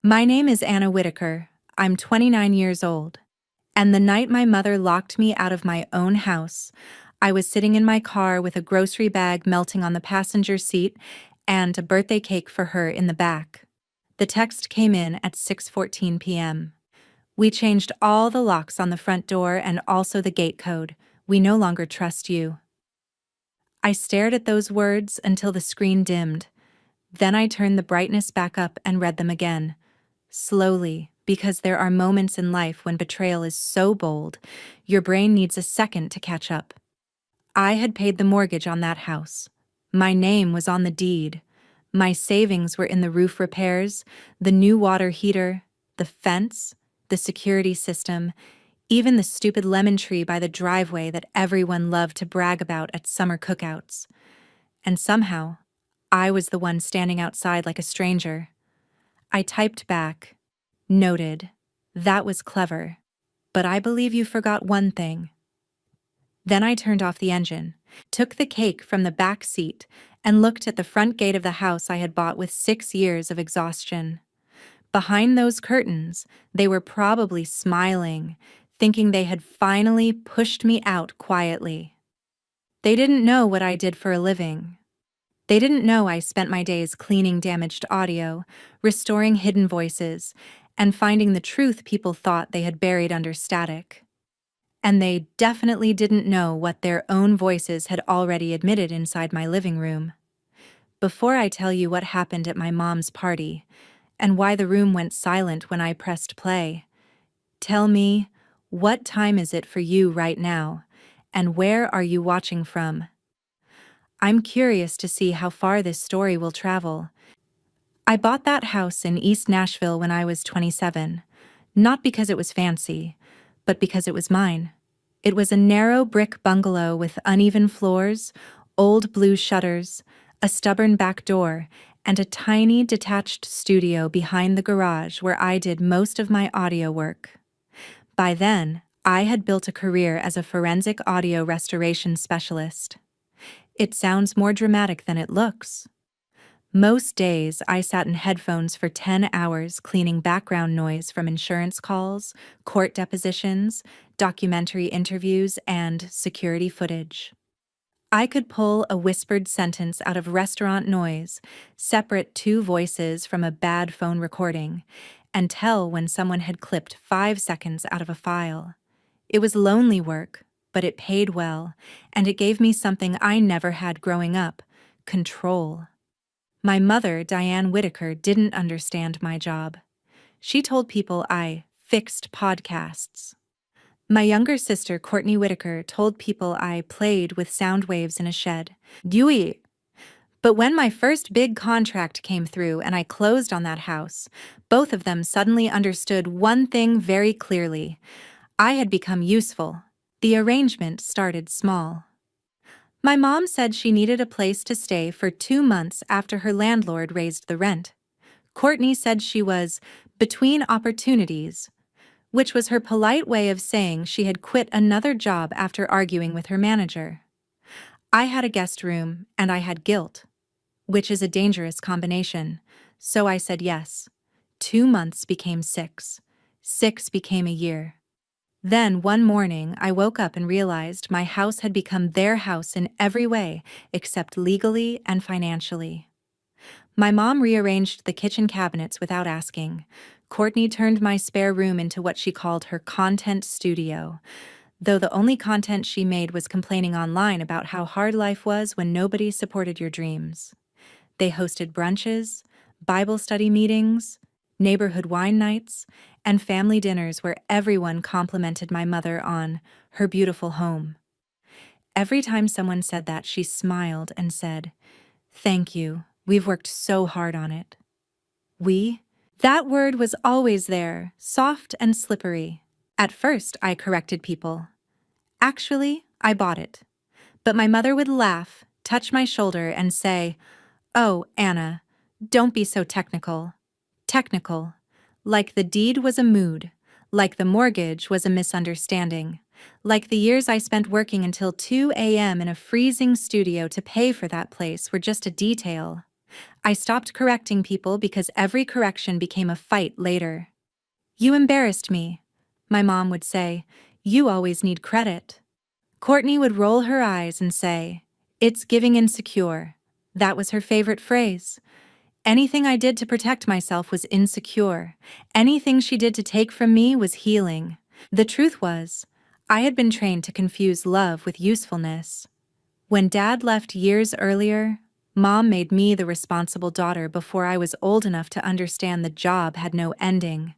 My name is Anna Whitaker. I'm 29 years old. And the night my mother locked me out of my own house, I was sitting in my car with a grocery bag melting on the passenger seat and a birthday cake for her in the back. The text came in at 6:14 p.m. We changed all the locks on the front door and also the gate code. We no longer trust you. I stared at those words until the screen dimmed. Then I turned the brightness back up and read them again. Slowly, because there are moments in life when betrayal is so bold, your brain needs a second to catch up. I had paid the mortgage on that house. My name was on the deed. My savings were in the roof repairs, the new water heater, the fence, the security system, even the stupid lemon tree by the driveway that everyone loved to brag about at summer cookouts. And somehow, I was the one standing outside like a stranger. I typed back, "Noted. That was clever. But I believe you forgot one thing." Then I turned off the engine, took the cake from the back seat, and looked at the front gate of the house I had bought with 6 years of exhaustion. Behind those curtains, they were probably smiling, thinking they had finally pushed me out quietly. They didn't know what I did for a living. They didn't know I spent my days cleaning damaged audio, restoring hidden voices, and finding the truth people thought they had buried under static. And they definitely didn't know what their own voices had already admitted inside my living room. Before I tell you what happened at my mom's party, and why the room went silent when I pressed play, tell me, what time is it for you right now, and where are you watching from? I'm curious to see how far this story will travel. I bought that house in East Nashville when I was 27, not because it was fancy, but because it was mine. It was a narrow brick bungalow with uneven floors, old blue shutters, a stubborn back door, and a tiny detached studio behind the garage where I did most of my audio work. By then, I had built a career as a forensic audio restoration specialist. It sounds more dramatic than it looks. Most days, I sat in headphones for 10 hours cleaning background noise from insurance calls, court depositions, documentary interviews, and security footage. I could pull a whispered sentence out of restaurant noise, separate two voices from a bad phone recording, and tell when someone had clipped 5 seconds out of a file. It was lonely work, but it paid well, and it gave me something I never had growing up: control. My mother, Diane Whitaker, didn't understand my job. She told people I fixed podcasts. My younger sister, Courtney Whitaker, told people I played with sound waves in a shed. Dewey. But when my first big contract came through and I closed on that house, both of them suddenly understood one thing very clearly. I had become useful. The arrangement started small. My mom said she needed a place to stay for 2 months after her landlord raised the rent. Courtney said she was between opportunities, which was her polite way of saying she had quit another job after arguing with her manager. I had a guest room and I had guilt, which is a dangerous combination, so I said yes. 2 months became 6. 6 became a year. Then, one morning, I woke up and realized my house had become their house in every way, except legally and financially. My mom rearranged the kitchen cabinets without asking. Courtney turned my spare room into what she called her content studio, though the only content she made was complaining online about how hard life was when nobody supported your dreams. They hosted brunches, Bible study meetings, neighborhood wine nights, and family dinners where everyone complimented my mother on her beautiful home. Every time someone said that, she smiled and said, "Thank you, we've worked so hard on it." We? That word was always there, soft and slippery. At first, I corrected people. Actually, I bought it. But my mother would laugh, touch my shoulder, and say, "Oh, Anna, don't be so technical." Technical. Like the deed was a mood. Like the mortgage was a misunderstanding. Like the years I spent working until 2 a.m. in a freezing studio to pay for that place were just a detail. I stopped correcting people because every correction became a fight later. "You embarrassed me," my mom would say. "You always need credit." Courtney would roll her eyes and say, "It's giving insecure." That was her favorite phrase. Anything I did to protect myself was insecure. Anything she did to take from me was healing. The truth was, I had been trained to confuse love with usefulness. When Dad left years earlier, Mom made me the responsible daughter before I was old enough to understand the job had no ending.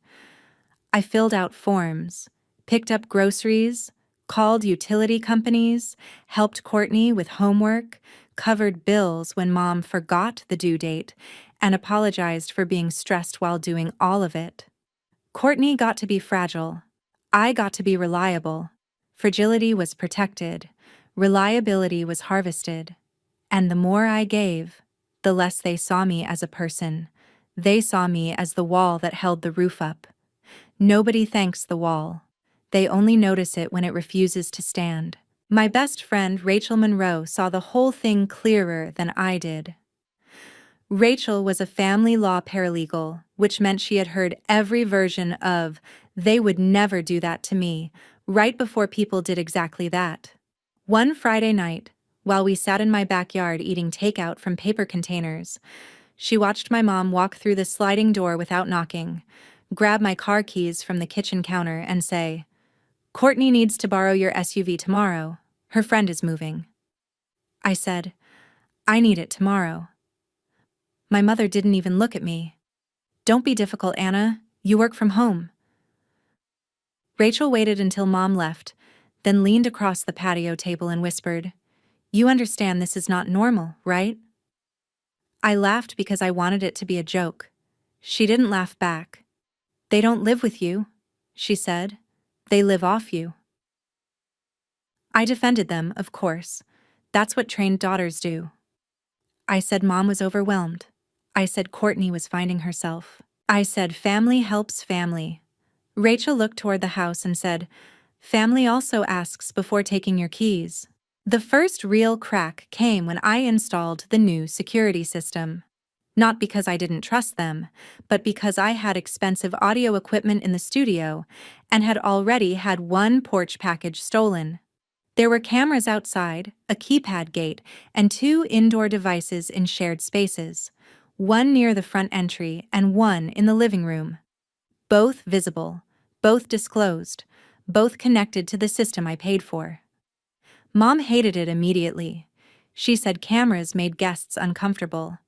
I filled out forms, picked up groceries, called utility companies, helped Courtney with homework, covered bills when Mom forgot the due date, and apologized for being stressed while doing all of it. Courtney got to be fragile. I got to be reliable. Fragility was protected. Reliability was harvested. And the more I gave, the less they saw me as a person. They saw me as the wall that held the roof up. Nobody thanks the wall. They only notice it when it refuses to stand. My best friend, Rachel Monroe, saw the whole thing clearer than I did. Rachel was a family law paralegal, which meant she had heard every version of, "They would never do that to me," right before people did exactly that. One Friday night, while we sat in my backyard eating takeout from paper containers, she watched my mom walk through the sliding door without knocking, grab my car keys from the kitchen counter, and say, "Courtney needs to borrow your SUV tomorrow. Her friend is moving." I said, "I need it tomorrow." My mother didn't even look at me. "Don't be difficult, Anna. You work from home." Rachel waited until Mom left, then leaned across the patio table and whispered, "You understand this is not normal, right?" I laughed because I wanted it to be a joke. She didn't laugh back. "They don't live with you," she said. "They live off you." I defended them, of course. That's what trained daughters do. I said Mom was overwhelmed. I said Courtney was finding herself. I said family helps family. Rachel looked toward the house and said, "Family also asks before taking your keys." The first real crack came when I installed the new security system. Not because I didn't trust them, but because I had expensive audio equipment in the studio and had already had one porch package stolen. There were cameras outside, a keypad gate, and 2 indoor devices in shared spaces, one near the front entry and one in the living room. Both visible, both disclosed, both connected to the system I paid for. Mom hated it immediately. She said cameras made guests uncomfortable.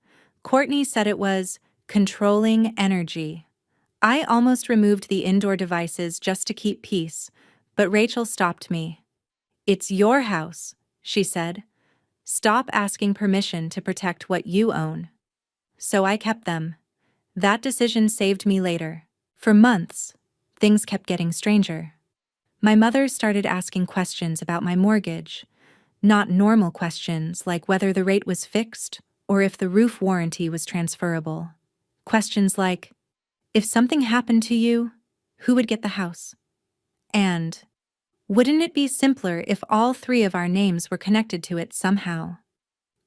Courtney said it was controlling energy. I almost removed the indoor devices just to keep peace, but Rachel stopped me. "It's your house," she said. "Stop asking permission to protect what you own." So I kept them. That decision saved me later. For months, things kept getting stranger. My mother started asking questions about my mortgage. Not normal questions like whether the rate was fixed or if the roof warranty was transferable. Questions like, if something happened to you, who would get the house? And, wouldn't it be simpler if all 3 of our names were connected to it somehow?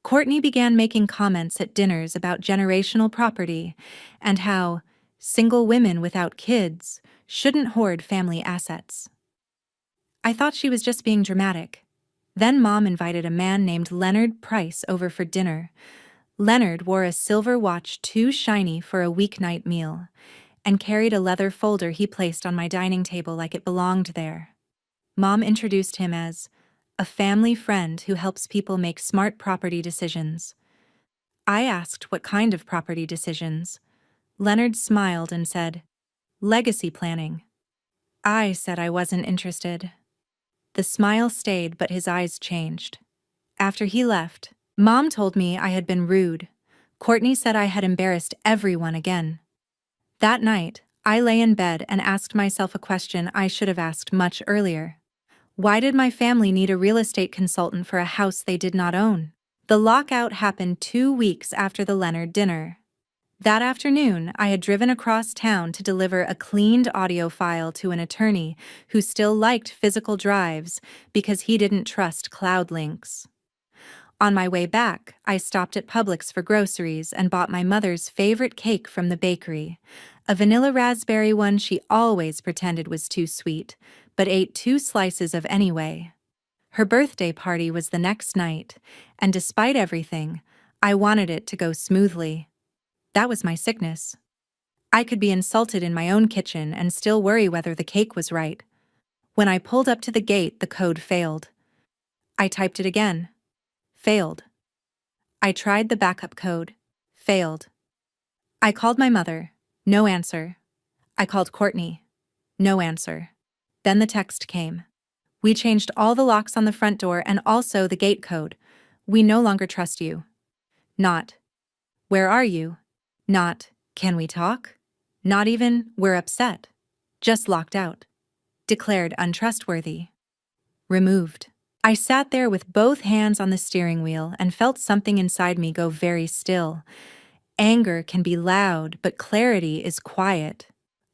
Courtney began making comments at dinners about generational property and how single women without kids shouldn't hoard family assets. I thought she was just being dramatic. Then Mom invited a man named Leonard Price over for dinner. Leonard wore a silver watch too shiny for a weeknight meal and carried a leather folder he placed on my dining table like it belonged there. Mom introduced him as a family friend who helps people make smart property decisions. I asked what kind of property decisions. Leonard smiled and said, "Legacy planning." I said I wasn't interested. The smile stayed, but his eyes changed. After he left, Mom told me I had been rude. Courtney said I had embarrassed everyone again. That night, I lay in bed and asked myself a question I should have asked much earlier. Why did my family need a real estate consultant for a house they did not own? The lockout happened 2 weeks after the Leonard dinner. That afternoon, I had driven across town to deliver a cleaned audio file to an attorney who still liked physical drives because he didn't trust cloud links. On my way back, I stopped at Publix for groceries and bought my mother's favorite cake from the bakery, a vanilla raspberry one she always pretended was too sweet, but ate 2 slices of anyway. Her birthday party was the next night, and despite everything, I wanted it to go smoothly. That was my sickness. I could be insulted in my own kitchen and still worry whether the cake was right. When I pulled up to the gate, the code failed. I typed it again. Failed. I tried the backup code. Failed. I called my mother. No answer. I called Courtney. No answer. Then the text came. We changed all the locks on the front door and also the gate code. We no longer trust you. Not, where are you? Not, can we talk? Not even, we're upset. Just locked out. Declared untrustworthy. Removed. I sat there with both hands on the steering wheel and felt something inside me go very still. Anger can be loud, but clarity is quiet.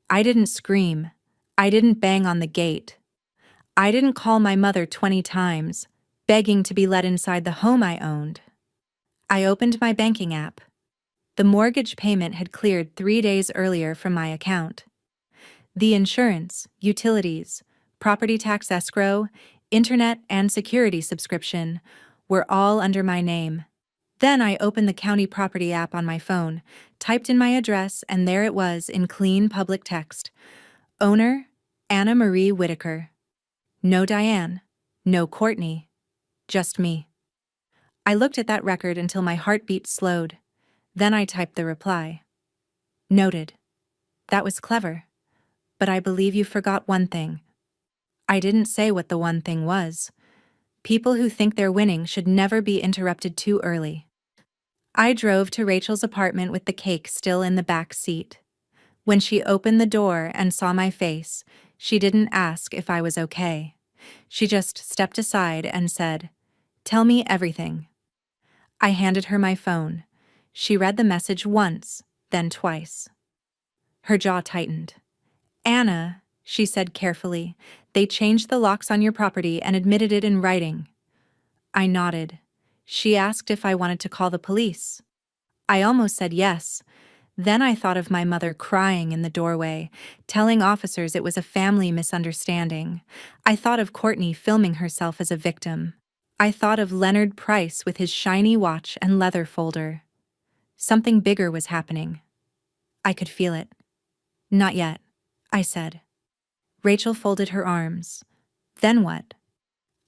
I didn't scream. I didn't bang on the gate. I didn't call my mother 20 times, begging to be let inside the home I owned. I opened my banking app. The mortgage payment had cleared 3 days earlier from my account. The insurance, utilities, property tax escrow, internet and security subscription were all under my name. Then I opened the county property app on my phone, typed in my address, and there it was in clean public text. Owner, Anna Marie Whitaker. No Diane, no Courtney, just me. I looked at that record until my heartbeat slowed. Then I typed the reply. Noted. That was clever. But I believe you forgot one thing. I didn't say what the one thing was. People who think they're winning should never be interrupted too early. I drove to Rachel's apartment with the cake still in the back seat. When she opened the door and saw my face, she didn't ask if I was okay. She just stepped aside and said, "Tell me everything." I handed her my phone. She read the message once, then twice. Her jaw tightened. "Anna," she said carefully, "they changed the locks on your property and admitted it in writing." I nodded. She asked if I wanted to call the police. I almost said yes. Then I thought of my mother crying in the doorway, telling officers it was a family misunderstanding. I thought of Courtney filming herself as a victim. I thought of Leonard Price with his shiny watch and leather folder. Something bigger was happening. I could feel it. "Not yet," I said. Rachel folded her arms. "Then what?"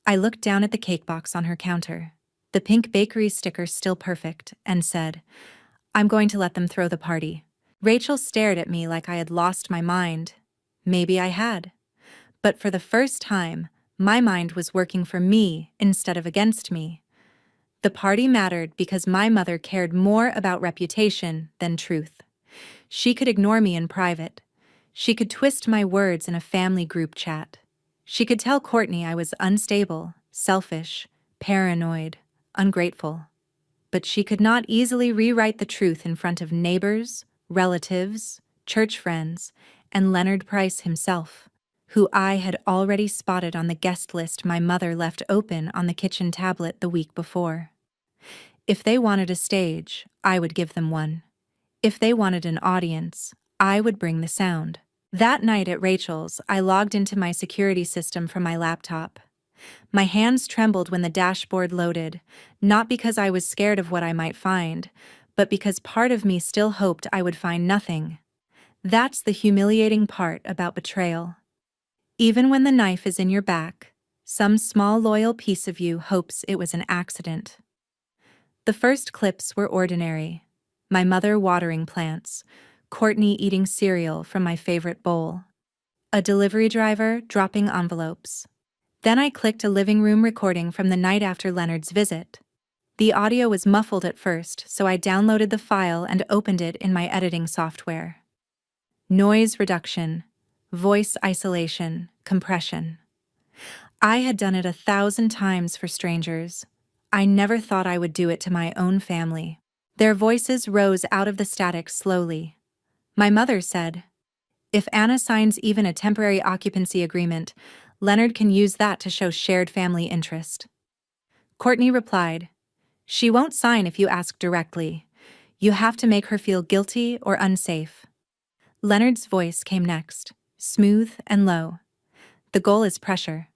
I looked down at the cake box on her counter, the pink bakery sticker still perfect, and said, "I'm going to let them throw the party." Rachel stared at me like I had lost my mind. Maybe I had. But for the first time, my mind was working for me instead of against me. The party mattered because my mother cared more about reputation than truth. She could ignore me in private. She could twist my words in a family group chat. She could tell Courtney I was unstable, selfish, paranoid, ungrateful. But she could not easily rewrite the truth in front of neighbors, relatives, church friends, and Leonard Price himself, who I had already spotted on the guest list my mother left open on the kitchen tablet the week before. If they wanted a stage, I would give them one. If they wanted an audience, I would bring the sound. That night at Rachel's, I logged into my security system from my laptop. My hands trembled when the dashboard loaded, not because I was scared of what I might find, but because part of me still hoped I would find nothing. That's the humiliating part about betrayal. Even when the knife is in your back, some small loyal piece of you hopes it was an accident. The first clips were ordinary. My mother watering plants, Courtney eating cereal from my favorite bowl, a delivery driver dropping envelopes. Then I clicked a living room recording from the night after Leonard's visit. The audio was muffled at first, so I downloaded the file and opened it in my editing software. Noise reduction, voice isolation, compression. I had done it 1,000 times for strangers. I never thought I would do it to my own family. Their voices rose out of the static slowly. My mother said, "If Anna signs even a temporary occupancy agreement, Leonard can use that to show shared family interest." Courtney replied, She won't sign if you ask directly. You have to make her feel guilty or unsafe. Leonard's voice came next, smooth and low. The goal is pressure.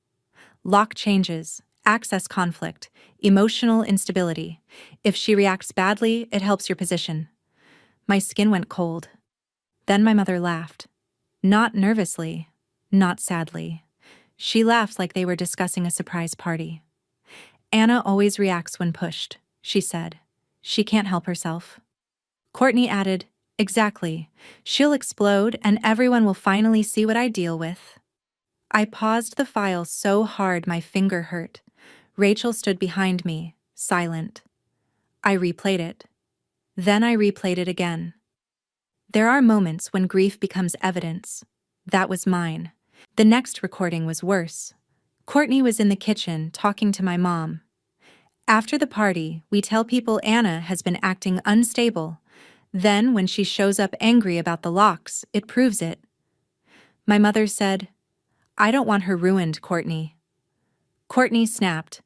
Lock changes, access conflict, emotional instability. If she reacts badly, it helps your position. My skin went cold. Then my mother laughed. Not nervously, not sadly. She laughed like they were discussing a surprise party. Anna always reacts when pushed, she said. She can't help herself. Courtney added, exactly. She'll explode and everyone will finally see what I deal with. I paused the file so hard my finger hurt. Rachel stood behind me, silent. I replayed it. Then I replayed it again. There are moments when grief becomes evidence. That was mine. The next recording was worse. Courtney was in the kitchen talking to my mom. After the party, we tell people Anna has been acting unstable. Then, when she shows up angry about the locks, it proves it. My mother said, I don't want her ruined, Courtney. Courtney snapped,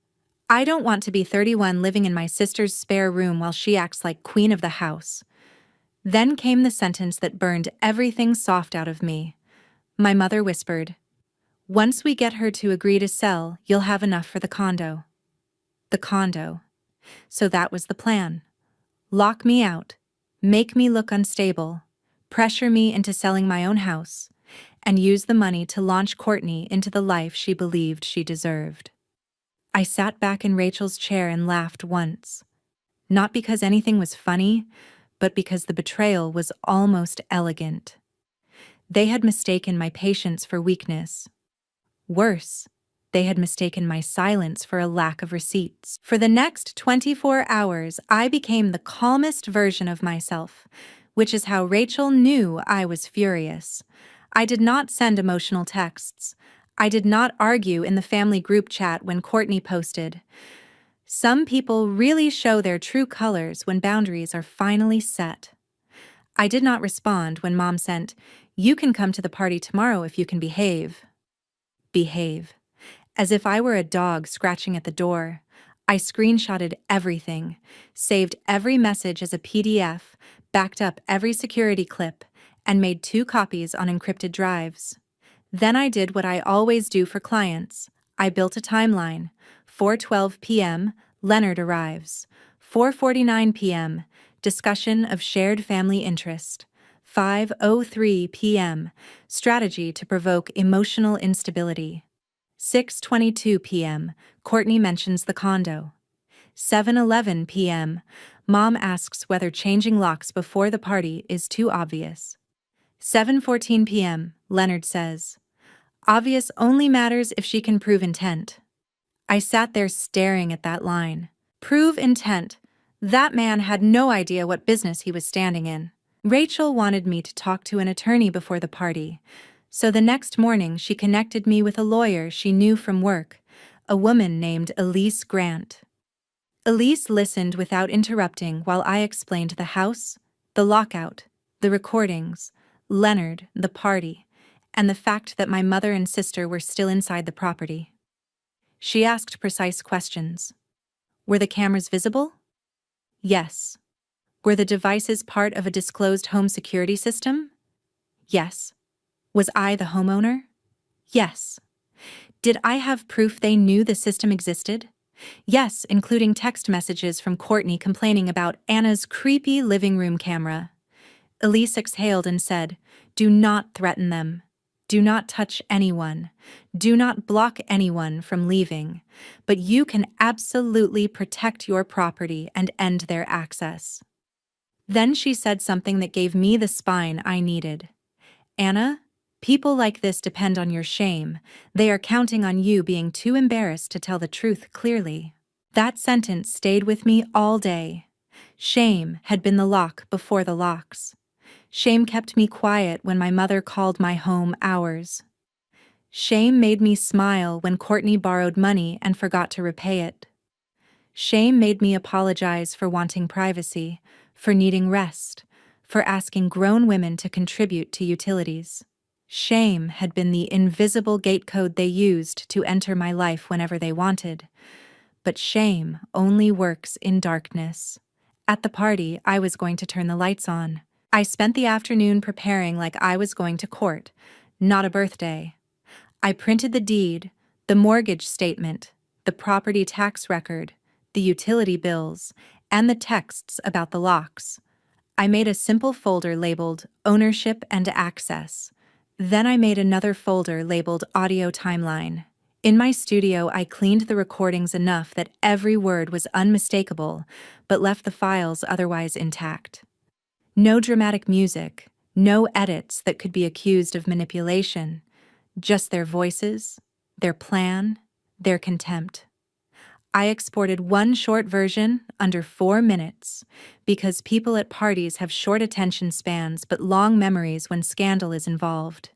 I don't want to be 31 living in my sister's spare room while she acts like queen of the house. Then came the sentence that burned everything soft out of me. My mother whispered, once we get her to agree to sell, you'll have enough for the condo. The condo. So that was the plan. Lock me out, make me look unstable, pressure me into selling my own house, and use the money to launch Courtney into the life she believed she deserved. I sat back in Rachel's chair and laughed once. Not because anything was funny, but because the betrayal was almost elegant. They had mistaken my patience for weakness. Worse, they had mistaken my silence for a lack of receipts. For the next 24 hours, I became the calmest version of myself, which is how Rachel knew I was furious. I did not send emotional texts. I did not argue in the family group chat when Courtney posted, some people really show their true colors when boundaries are finally set. I did not respond when Mom sent, you can come to the party tomorrow if you can behave. Behave. As if I were a dog scratching at the door. I screenshotted everything, saved every message as a PDF, backed up every security clip, and made 2 copies on encrypted drives. Then I did what I always do for clients. I built a timeline. 4:12 p.m., Leonard arrives. 4:49 p.m., discussion of shared family interest. 5:03 p.m., strategy to provoke emotional instability. 6:22 p.m., Courtney mentions the condo. 7:11 p.m., Mom asks whether changing locks before the party is too obvious. 7:14 p.m., Leonard says, obvious only matters if she can prove intent. I sat there staring at that line. Prove intent. That man had no idea what business he was standing in. Rachel wanted me to talk to an attorney before the party, so the next morning she connected me with a lawyer she knew from work, a woman named Elise Grant. Elise listened without interrupting while I explained the house, the lockout, the recordings, Leonard, the party, and the fact that my mother and sister were still inside the property. She asked precise questions. Were the cameras visible? Yes. Were the devices part of a disclosed home security system? Yes. Was I the homeowner? Yes. Did I have proof they knew the system existed? Yes, including text messages from Courtney complaining about Anna's creepy living room camera. Elise exhaled and said, do not threaten them. Do not touch anyone. Do not block anyone from leaving. But you can absolutely protect your property and end their access. Then she said something that gave me the spine I needed. Anna, people like this depend on your shame. They are counting on you being too embarrassed to tell the truth clearly. That sentence stayed with me all day. Shame had been the lock before the locks. Shame kept me quiet when my mother called my home ours. Shame made me smile when Courtney borrowed money and forgot to repay it. Shame made me apologize for wanting privacy, for needing rest, for asking grown women to contribute to utilities. Shame had been the invisible gate code they used to enter my life whenever they wanted. But shame only works in darkness. At the party, I was going to turn the lights on. I spent the afternoon preparing like I was going to court, not a birthday. I printed the deed, the mortgage statement, the property tax record, the utility bills, and the texts about the locks. I made a simple folder labeled Ownership and Access. Then I made another folder labeled Audio Timeline. In my studio, I cleaned the recordings enough that every word was unmistakable, but left the files otherwise intact. No dramatic music, no edits that could be accused of manipulation, just their voices, their plan, their contempt. I exported one short version under 4 minutes because people at parties have short attention spans but long memories when scandal is involved.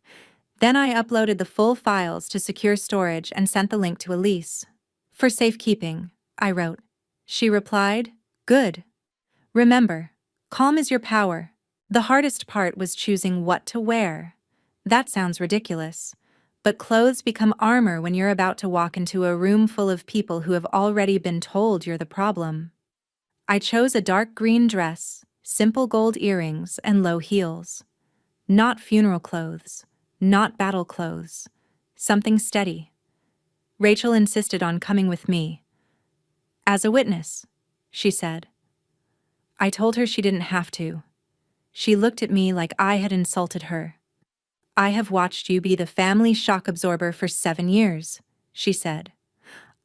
Then I uploaded the full files to secure storage and sent the link to Elise. "For safekeeping," I wrote. She replied, "Good. Remember, calm is your power." The hardest part was choosing what to wear. That sounds ridiculous. But clothes become armor when you're about to walk into a room full of people who have already been told you're the problem. I chose a dark green dress, simple gold earrings, and low heels. Not funeral clothes, not battle clothes, something steady. Rachel insisted on coming with me. "As a witness," she said. I told her she didn't have to. She looked at me like I had insulted her. "I have watched you be the family shock absorber for 7 years," she said.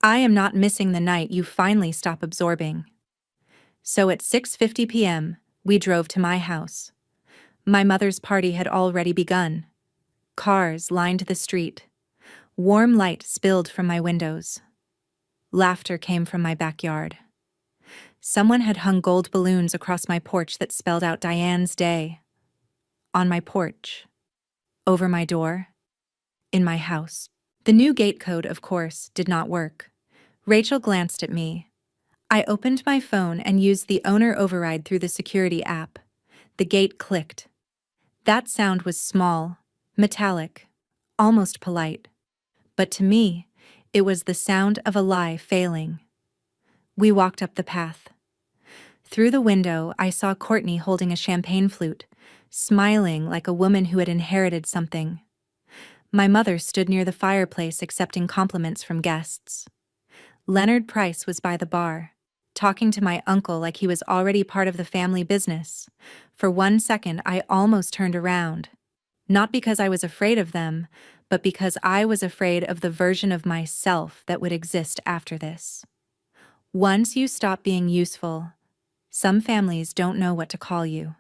"I am not missing the night you finally stop absorbing." So at 6:50 p.m., we drove to my house. My mother's party had already begun. Cars lined the street. Warm light spilled from my windows. Laughter came from my backyard. Someone had hung gold balloons across my porch that spelled out Diane's Day. On my porch. Over my door. In my house. The new gate code, of course, did not work. Rachel glanced at me. I opened my phone and used the owner override through the security app. The gate clicked. That sound was small, metallic, almost polite. But to me, it was the sound of a lie failing. We walked up the path. Through the window, I saw Courtney holding a champagne flute, smiling like a woman who had inherited something. My mother stood near the fireplace accepting compliments from guests. Leonard Price was by the bar, talking to my uncle like he was already part of the family business. For 1 second, I almost turned around. Not because I was afraid of them, but because I was afraid of the version of myself that would exist after this. Once you stop being useful, some families don't know what to call you.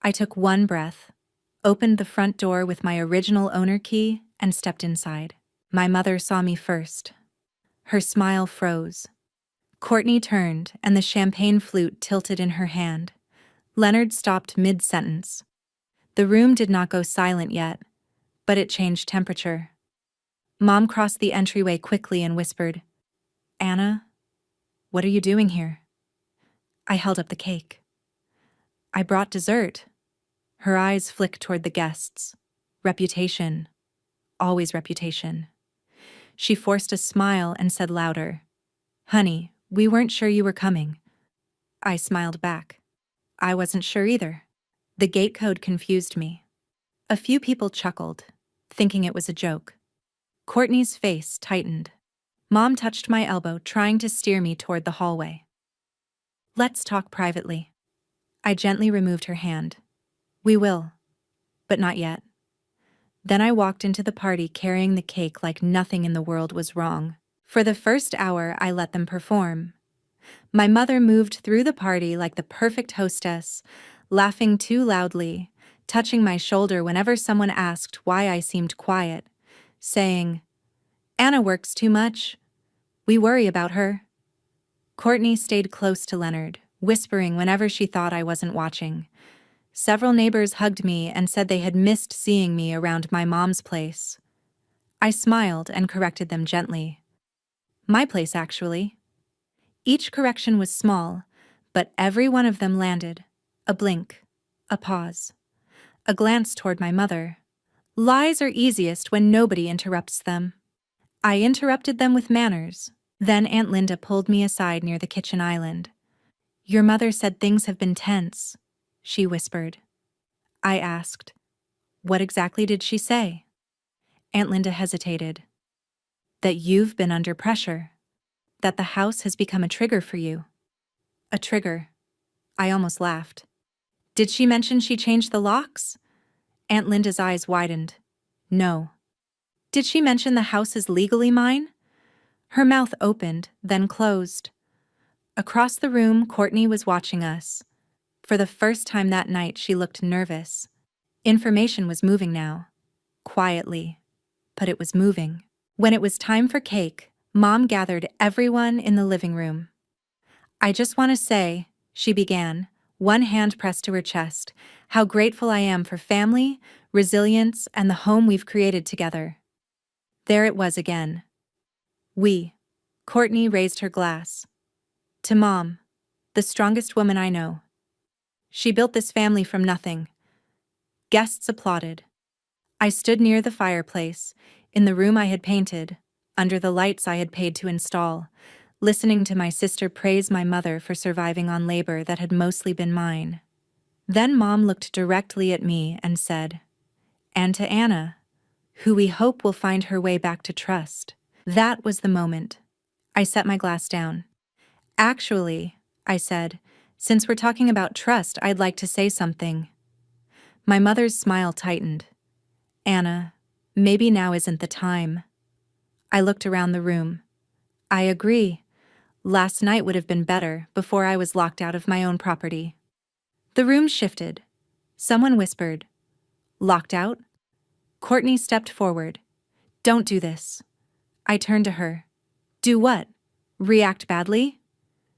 I took one breath, opened the front door with my original owner key, and stepped inside. My mother saw me first. Her smile froze. Courtney turned, and the champagne flute tilted in her hand. Leonard stopped mid-sentence. The room did not go silent yet, but it changed temperature. Mom crossed the entryway quickly and whispered, "Anna, what are you doing here?" I held up the cake. "I brought dessert." Her eyes flicked toward the guests. Reputation. Always reputation. She forced a smile and said louder, "Honey, we weren't sure you were coming." I smiled back. I wasn't sure either. The gate code confused me. A few people chuckled, thinking it was a joke. Courtney's face tightened. Mom touched my elbow, trying to steer me toward the hallway. "Let's talk privately." I gently removed her hand. "We will, but not yet." Then I walked into the party carrying the cake like nothing in the world was wrong. For the first hour, I let them perform. My mother moved through the party like the perfect hostess, laughing too loudly, touching my shoulder whenever someone asked why I seemed quiet, saying, "Anna works too much. We worry about her." Courtney stayed close to Leonard, whispering whenever she thought I wasn't watching. Several neighbors hugged me and said they had missed seeing me around my mom's place. I smiled and corrected them gently. My place, actually. Each correction was small, but every one of them landed. A blink, a pause, a glance toward my mother. Lies are easiest when nobody interrupts them. I interrupted them with manners, Then Aunt Linda pulled me aside near the kitchen island. "Your mother said things have been tense," she whispered. I asked, "What exactly did she say?" Aunt Linda hesitated. "That you've been under pressure. That the house has become a trigger for you." A trigger. I almost laughed. "Did she mention she changed the locks?" Aunt Linda's eyes widened. "No." "Did she mention the house is legally mine?" Her mouth opened, then closed. Across the room, Courtney was watching us. For the first time that night, she looked nervous. Information was moving now. Quietly. But it was moving. When it was time for cake, Mom gathered everyone in the living room. "I just want to say," she began, one hand pressed to her chest, "how grateful I am for family, resilience, and the home we've created together." There it was again. "We." Courtney raised her glass. "To Mom, the strongest woman I know. She built this family from nothing." Guests applauded. I stood near the fireplace, in the room I had painted, under the lights I had paid to install, listening to my sister praise my mother for surviving on labor that had mostly been mine. Then Mom looked directly at me and said, "And to Anna, who we hope will find her way back to trust." That was the moment. I set my glass down. "Actually," I said, "since we're talking about trust, I'd like to say something." My mother's smile tightened. "Anna, maybe now isn't the time." I looked around the room. "I agree. Last night would have been better, before I was locked out of my own property." The room shifted. Someone whispered, "Locked out?" Courtney stepped forward. "Don't do this." I turned to her. "Do what? React badly?"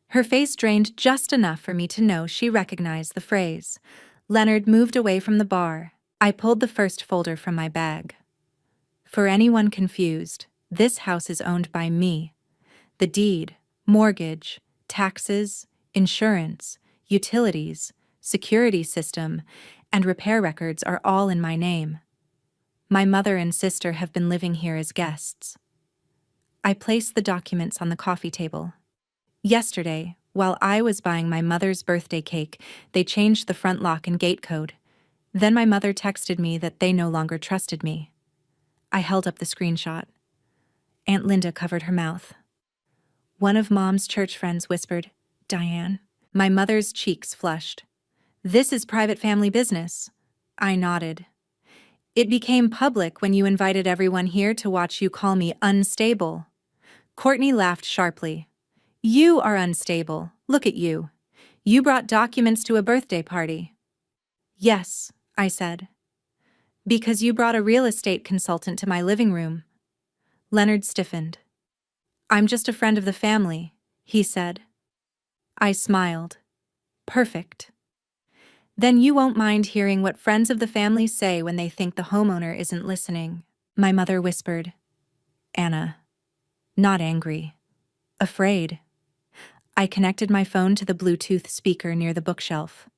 Her face drained just enough for me to know she recognized the phrase. Leonard moved away from the bar. I pulled the first folder from my bag. "For anyone confused, this house is owned by me. The deed, mortgage, taxes, insurance, utilities, security system, and repair records are all in my name. My mother and sister have been living here as guests." I placed the documents on the coffee table. "Yesterday, while I was buying my mother's birthday cake, they changed the front lock and gate code. Then my mother texted me that they no longer trusted me." I held up the screenshot. Aunt Linda covered her mouth. One of Mom's church friends whispered, "Diane." My mother's cheeks flushed. "This is private family business." I nodded. "It became public when you invited everyone here to watch you call me unstable." Courtney laughed sharply. "You are unstable. Look at you. You brought documents to a birthday party." "Yes," I said. "Because you brought a real estate consultant to my living room." Leonard stiffened. "I'm just a friend of the family," he said. I smiled. "Perfect. Then you won't mind hearing what friends of the family say when they think the homeowner isn't listening." My mother whispered, "Anna." Not angry. Afraid. I connected my phone to the Bluetooth speaker near the bookshelf.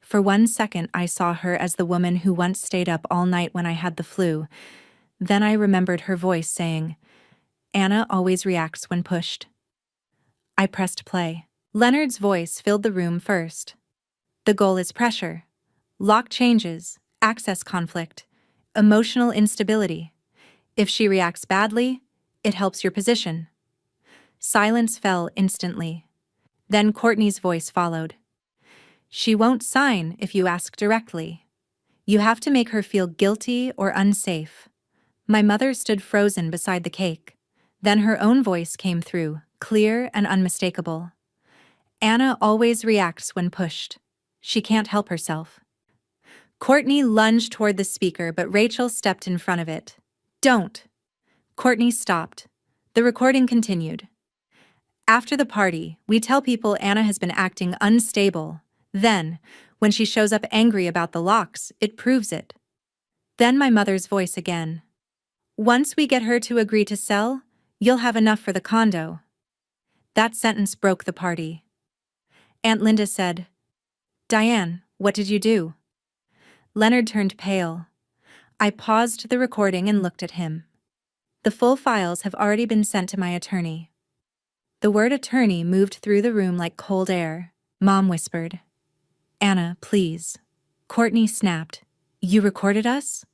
For 1 second, I saw her as the woman who once stayed up all night when I had the flu. Then I remembered her voice saying, "Anna always reacts when pushed." I pressed play. Leonard's voice filled the room first. "The goal is pressure. Lock changes, access conflict, emotional instability. If she reacts badly, it helps your position." Silence fell instantly. Then Courtney's voice followed. "She won't sign if you ask directly. You have to make her feel guilty or unsafe." My mother stood frozen beside the cake. Then her own voice came through, clear and unmistakable. "Anna always reacts when pushed. She can't help herself." Courtney lunged toward the speaker, but Rachel stepped in front of it. "Don't." Courtney stopped. The recording continued. "After the party, we tell people Anna has been acting unstable. Then, when she shows up angry about the locks, it proves it." Then my mother's voice again. "Once we get her to agree to sell, you'll have enough for the condo." That sentence broke the party. Aunt Linda said, "Diane, what did you do?" Leonard turned pale. I paused the recording and looked at him. "The full files have already been sent to my attorney. The word attorney moved through the room like cold air. Mom whispered, "Anna, please." Courtney snapped, "You recorded us?"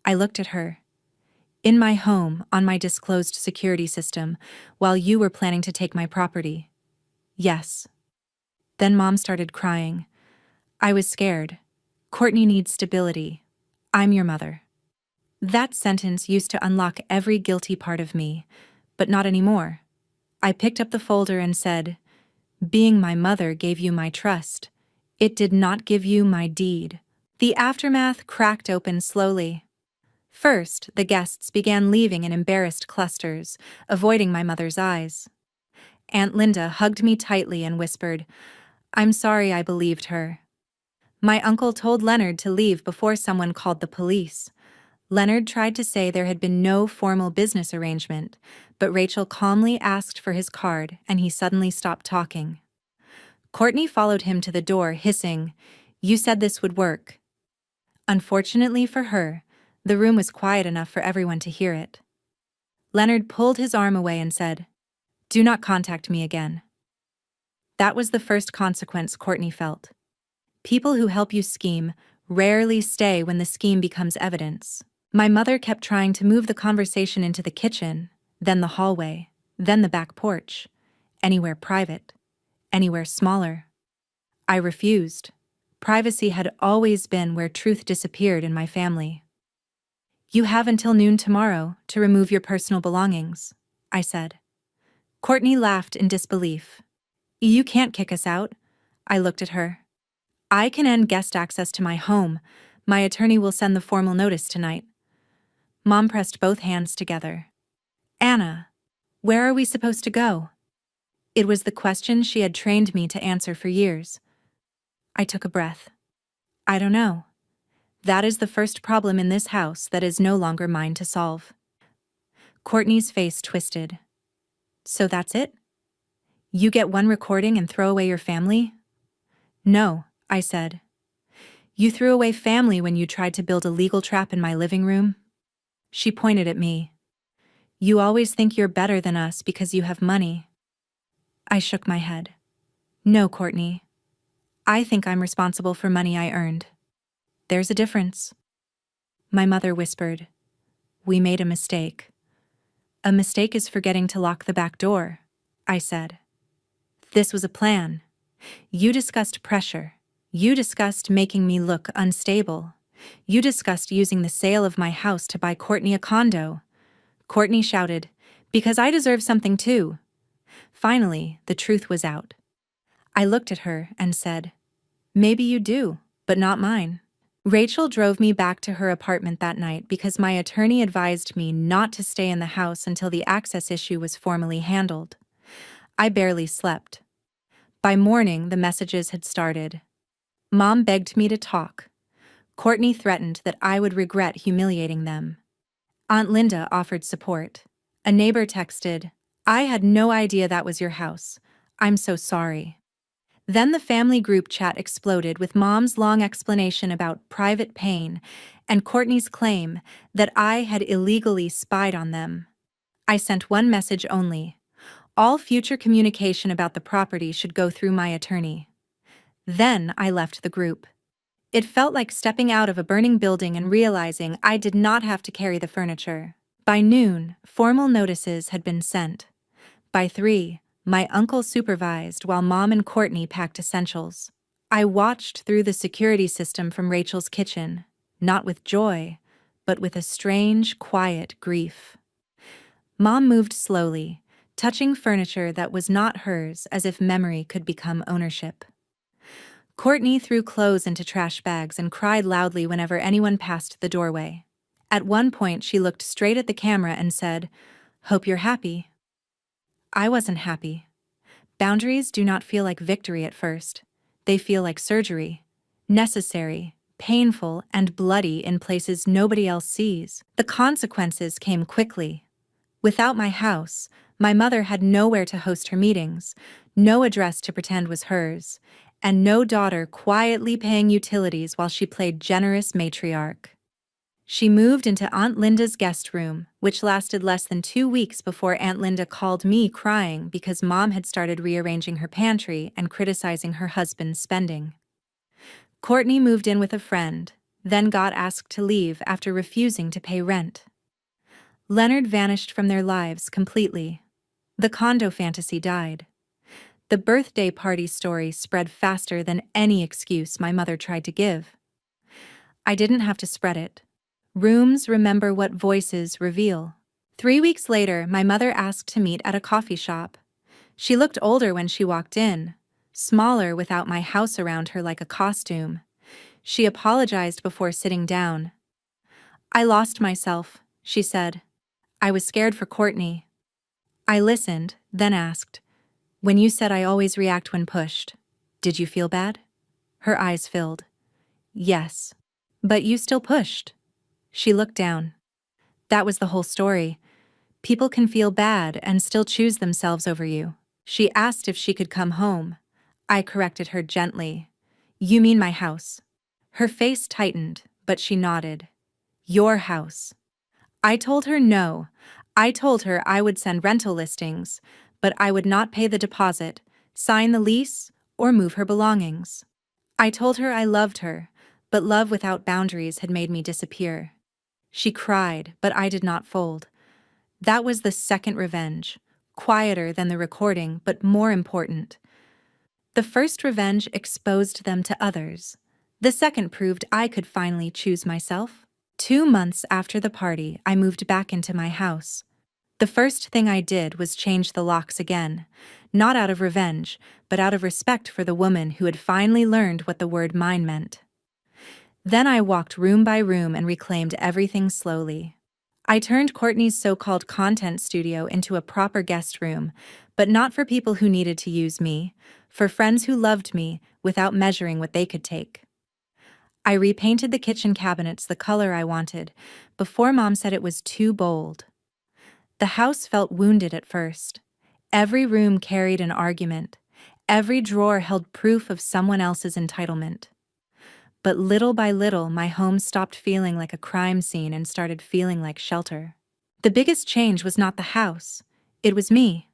I looked at her. "In my home, on my disclosed security system, while you were planning to take my property." "Yes." Then Mom started crying. I was scared. "Courtney needs stability. I'm your mother." That sentence used to unlock every guilty part of me, but not anymore. I picked up the folder and said, "Being my mother gave you my trust. It did not give you my deed." The aftermath cracked open slowly. First, the guests began leaving in embarrassed clusters, avoiding my mother's eyes. Aunt Linda hugged me tightly and whispered, "I'm sorry I believed her." My uncle told Leonard to leave before someone called the police. Leonard tried to say there had been no formal business arrangement, but Rachel calmly asked for his card and he suddenly stopped talking. Courtney followed him to the door, hissing, "You said this would work." Unfortunately for her, the room was quiet enough for everyone to hear it. Leonard pulled his arm away and said, "Do not contact me again." That was the first consequence Courtney felt. People who help you scheme rarely stay when the scheme becomes evidence. My mother kept trying to move the conversation into the kitchen, then the hallway, then the back porch, anywhere private, anywhere smaller. I refused. Privacy had always been where truth disappeared in my family. "You have until noon tomorrow to remove your personal belongings," I said. Courtney laughed in disbelief. "You can't kick us out." I looked at her. "I can end guest access to my home. My attorney will send the formal notice tonight." Mom pressed both hands together. "Anna, where are we supposed to go?" It was the question she had trained me to answer for years. I took a breath. "I don't know. That is the first problem in this house that is no longer mine to solve." Courtney's face twisted. "So that's it? You get one recording and throw away your family?" "No," I said. "You threw away family when you tried to build a legal trap in my living room?" She pointed at me. "You always think you're better than us because you have money." I shook my head. "No, Courtney. I think I'm responsible for money I earned. There's a difference." My mother whispered, "We made a mistake." "A mistake is forgetting to lock the back door," I said. "This was a plan. You discussed pressure. You discussed making me look unstable. You discussed using the sale of my house to buy Courtney a condo." Courtney shouted, "Because I deserve something too." Finally, the truth was out. I looked at her and said, "Maybe you do, but not mine." Rachel drove me back to her apartment that night because my attorney advised me not to stay in the house until the access issue was formally handled. I barely slept. By morning, the messages had started. Mom begged me to talk. Courtney threatened that I would regret humiliating them. Aunt Linda offered support. A neighbor texted, "I had no idea that was your house. I'm so sorry." Then the family group chat exploded with Mom's long explanation about private pain and Courtney's claim that I had illegally spied on them. I sent one message only. All future communication about the property should go through my attorney. Then I left the group. It felt like stepping out of a burning building and realizing I did not have to carry the furniture. By noon, formal notices had been sent. By 3, my uncle supervised while Mom and Courtney packed essentials. I watched through the security system from Rachel's kitchen, not with joy, but with a strange, quiet grief. Mom moved slowly, touching furniture that was not hers as if memory could become ownership. Courtney threw clothes into trash bags and cried loudly whenever anyone passed the doorway. At one point, she looked straight at the camera and said, "Hope you're happy." I wasn't happy. Boundaries do not feel like victory at first. They feel like surgery. Necessary, painful, and bloody in places nobody else sees. The consequences came quickly. Without my house, my mother had nowhere to host her meetings, no address to pretend was hers, and no daughter quietly paying utilities while she played generous matriarch. She moved into Aunt Linda's guest room, which lasted less than 2 weeks before Aunt Linda called me crying because Mom had started rearranging her pantry and criticizing her husband's spending. Courtney moved in with a friend, then got asked to leave after refusing to pay rent. Leonard vanished from their lives completely. The condo fantasy died. The birthday party story spread faster than any excuse my mother tried to give. I didn't have to spread it. Rooms remember what voices reveal. 3 weeks later, my mother asked to meet at a coffee shop. She looked older when she walked in, smaller without my house around her like a costume. She apologized before sitting down. "I lost myself," she said. "I was scared for Courtney." I listened, then asked, "When you said I always react when pushed, did you feel bad?" Her eyes filled. "Yes. But you still pushed." She looked down. "That was the whole story. People can feel bad and still choose themselves over you." She asked if she could come home. I corrected her gently. "You mean my house." Her face tightened, but she nodded. "Your house." I told her no. I told her I would send rental listings, but I would not pay the deposit, sign the lease, or move her belongings. I told her I loved her, but love without boundaries had made me disappear. She cried, but I did not fold. That was the second revenge, quieter than the recording, but more important. The first revenge exposed them to others. The second proved I could finally choose myself. 2 months after the party, I moved back into my house. The first thing I did was change the locks again, not out of revenge, but out of respect for the woman who had finally learned what the word mine meant. Then I walked room by room and reclaimed everything slowly. I turned Courtney's so-called content studio into a proper guest room, but not for people who needed to use me, for friends who loved me without measuring what they could take. I repainted the kitchen cabinets the color I wanted, before Mom said it was too bold. The house felt wounded at first. Every room carried an argument. Every drawer held proof of someone else's entitlement. But little by little, my home stopped feeling like a crime scene and started feeling like shelter. The biggest change was not the house. It was me.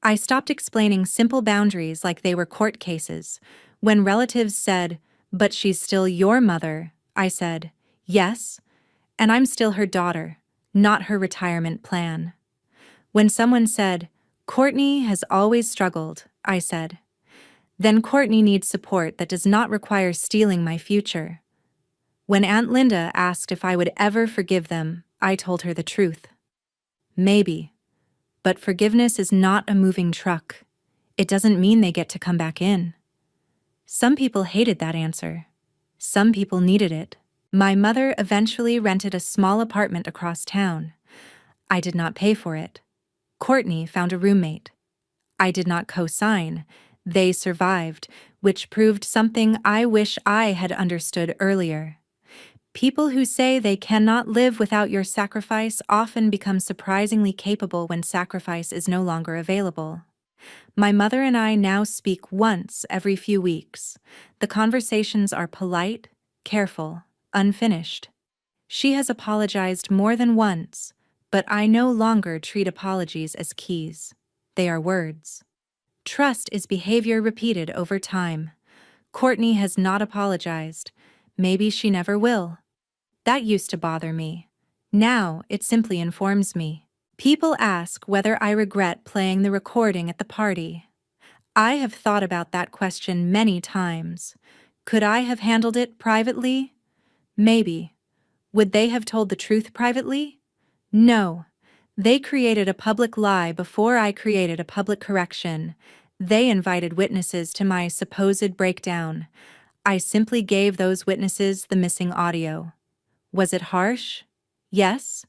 I stopped explaining simple boundaries like they were court cases. When relatives said, "But she's still your mother," I said, "Yes, and I'm still her daughter, not her retirement plan." When someone said, "Courtney has always struggled," I said, "Then Courtney needs support that does not require stealing my future." When Aunt Linda asked if I would ever forgive them, I told her the truth. Maybe. But forgiveness is not a moving truck. It doesn't mean they get to come back in. Some people hated that answer. Some people needed it. My mother eventually rented a small apartment across town. I did not pay for it. Courtney found a roommate. I did not co-sign. They survived, which proved something I wish I had understood earlier. People who say they cannot live without your sacrifice often become surprisingly capable when sacrifice is no longer available. My mother and I now speak once every few weeks. The conversations are polite, careful, unfinished. She has apologized more than once, but I no longer treat apologies as keys. They are words. Trust is behavior repeated over time. Courtney has not apologized. Maybe she never will. That used to bother me. Now it simply informs me. People ask whether I regret playing the recording at the party. I have thought about that question many times. Could I have handled it privately? Maybe. Would they have told the truth privately? No. They created a public lie before I created a public correction. They invited witnesses to my supposed breakdown. I simply gave those witnesses the missing audio. Was it harsh? Yes.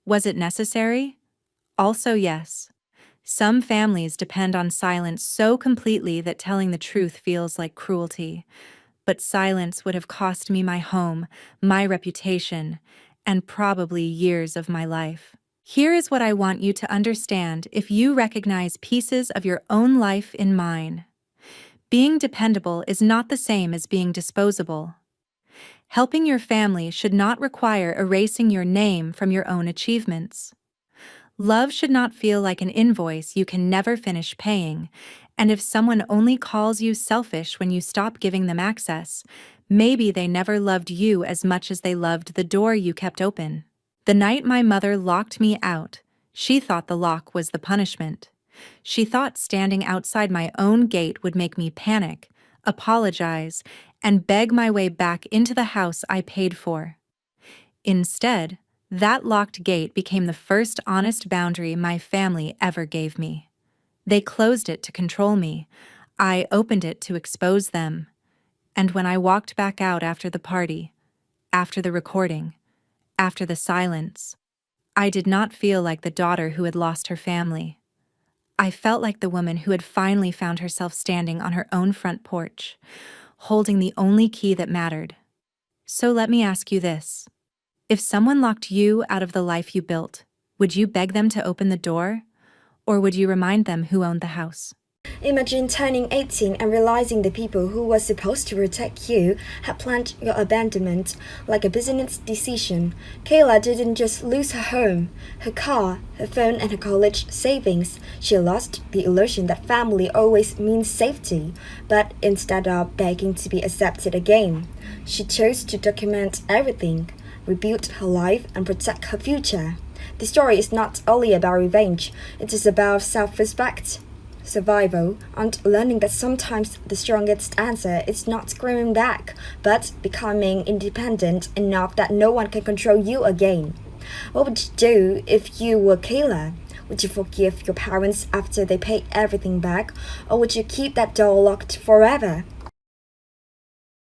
Was it necessary? Also yes. Some families depend on silence so completely that telling the truth feels like cruelty. But silence would have cost me my home, my reputation, and probably years of my life. Here is what I want you to understand if you recognize pieces of your own life in mine. Being dependable is not the same as being disposable. Helping your family should not require erasing your name from your own achievements. Love should not feel like an invoice you can never finish paying, and if someone only calls you selfish when you stop giving them access, maybe they never loved you as much as they loved the door you kept open. The night my mother locked me out, she thought the lock was the punishment. She thought standing outside my own gate would make me panic, apologize, and beg my way back into the house I paid for. Instead, that locked gate became the first honest boundary my family ever gave me. They closed it to control me. I opened it to expose them. And when I walked back out after the party, after the recording, after the silence, I did not feel like the daughter who had lost her family. I felt like the woman who had finally found herself standing on her own front porch, holding the only key that mattered. So let me ask you this. If someone locked you out of the life you built, would you beg them to open the door? Or would you remind them who owned the house? Imagine turning 18 and realizing the people who were supposed to protect you had planned your abandonment like a business decision. Kayla didn't just lose her home, her car, her phone, and her college savings. She lost the illusion that family always means safety, but instead of begging to be accepted again, she chose to document everything, rebuild her life, and protect her future. The story is not only about revenge, it is about self-respect, survival, and learning that sometimes the strongest answer is not screaming back, but becoming independent enough that no one can control you again. What would you do if you were Kayla? Would you forgive your parents after they paid everything back, or would you keep that door locked forever?